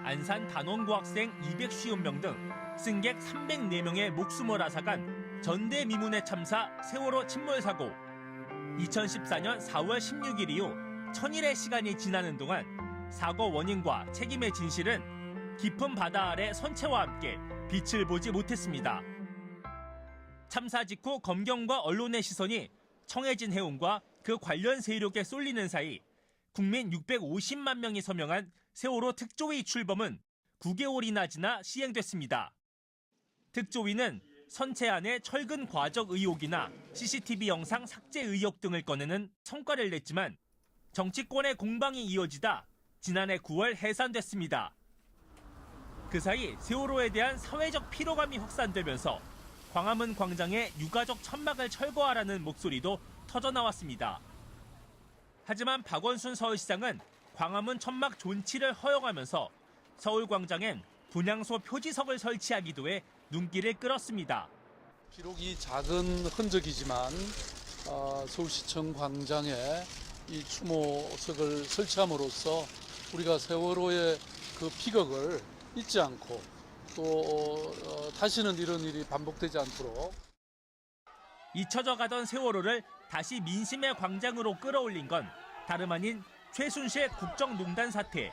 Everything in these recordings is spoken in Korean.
안산 단원고학생 250명 등 승객 304명의 목숨을 앗아간 전대미문의 참사 세월호 침몰 사고. 2014년 4월 16일 이후 1000일의 시간이 지나는 동안 사고 원인과 책임의 진실은 깊은 바다 아래 선체와 함께 빛을 보지 못했습니다. 참사 직후 검경과 언론의 시선이 청해진 해운과 그 관련 세력에 쏠리는 사이 국민 650만 명이 서명한 세월호 특조위 출범은 9개월이나 지나 시행됐습니다. 특조위는 선체 안에 철근 과적 의혹이나 CCTV 영상 삭제 의혹 등을 꺼내는 성과를 냈지만 정치권의 공방이 이어지다 지난해 9월 해산됐습니다. 그 사이 세월호에 대한 사회적 피로감이 확산되면서 광화문 광장에 유가족 천막을 철거하라는 목소리도 터져나왔습니다. 하지만 박원순 서울시장은 광화문 천막 존치를 허용하면서 서울광장엔 분향소 표지석을 설치하기도 해 눈길을 끌었습니다. 비록 이 작은 흔적이지만 서울시청 광장에 이 추모석을 설치함으로써 우리가 세월호의 그 피격을 잊지 않고 또 다시는 이런 일이 반복되지 않도록 잊혀져가던 세월호를 다시 민심의 광장으로 끌어올린 건 다름 아닌 최순실 국정농단 사태.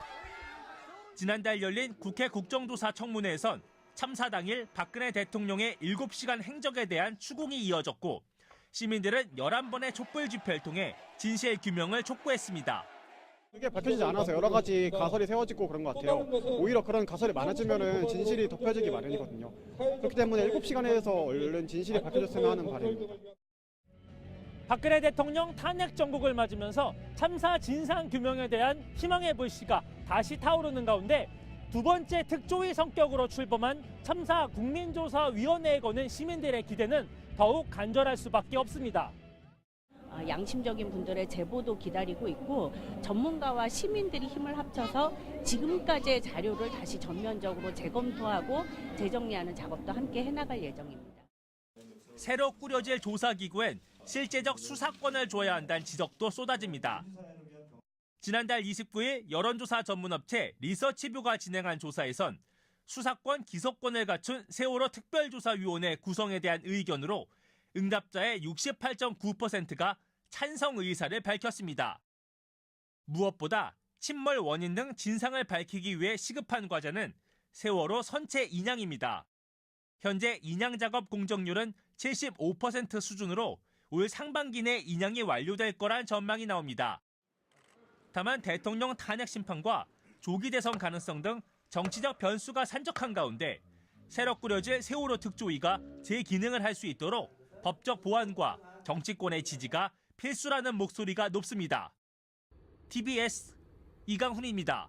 지난달 열린 국회 국정조사 청문회에선 참사 당일 박근혜 대통령의 7시간 행적에 대한 추궁이 이어졌고 시민들은 11번의 촛불 집회를 통해 진실 규명을 촉구했습니다. 그게 밝혀지지 않아서 여러 가지 가설이 세워지고 그런 것 같아요. 오히려 그런 가설이 많아지면 진실이 덮여지기 마련이거든요. 그렇기 때문에 7시간에서 얼른 진실이 밝혀졌으면 하는 바람입니다. 박근혜 대통령 탄핵 정국을 맞으면서 참사 진상 규명에 대한 희망의 불씨가 다시 타오르는 가운데 두 번째 특조위 성격으로 출범한 참사 국민조사위원회에 거는 시민들의 기대는 더욱 간절할 수밖에 없습니다. 양심적인 분들의 제보도 기다리고 있고 전문가와 시민들이 힘을 합쳐서 지금까지의 자료를 다시 전면적으로 재검토하고 재정리하는 작업도 함께 해나갈 예정입니다. 새로 꾸려질 조사기구엔 실제적 수사권을 줘야 한다는 지적도 쏟아집니다. 지난달 29일 여론조사 전문업체 리서치뷰가 진행한 조사에선 수사권 기소권을 갖춘 세월호 특별조사위원회 구성에 대한 의견으로 응답자의 68.9%가 찬성 의사를 밝혔습니다. 무엇보다 침몰 원인 등 진상을 밝히기 위해 시급한 과제는 세월호 선체 인양입니다. 현재 인양 작업 공정률은 75% 수준으로 올 상반기 내 인양이 완료될 거란 전망이 나옵니다. 다만 대통령 탄핵 심판과 조기 대선 가능성 등 정치적 변수가 산적한 가운데 새로 꾸려질 세월호 특조위가 제 기능을 할 수 있도록 법적 보완과 정치권의 지지가 필수라는 목소리가 높습니다. TBS 이강훈입니다.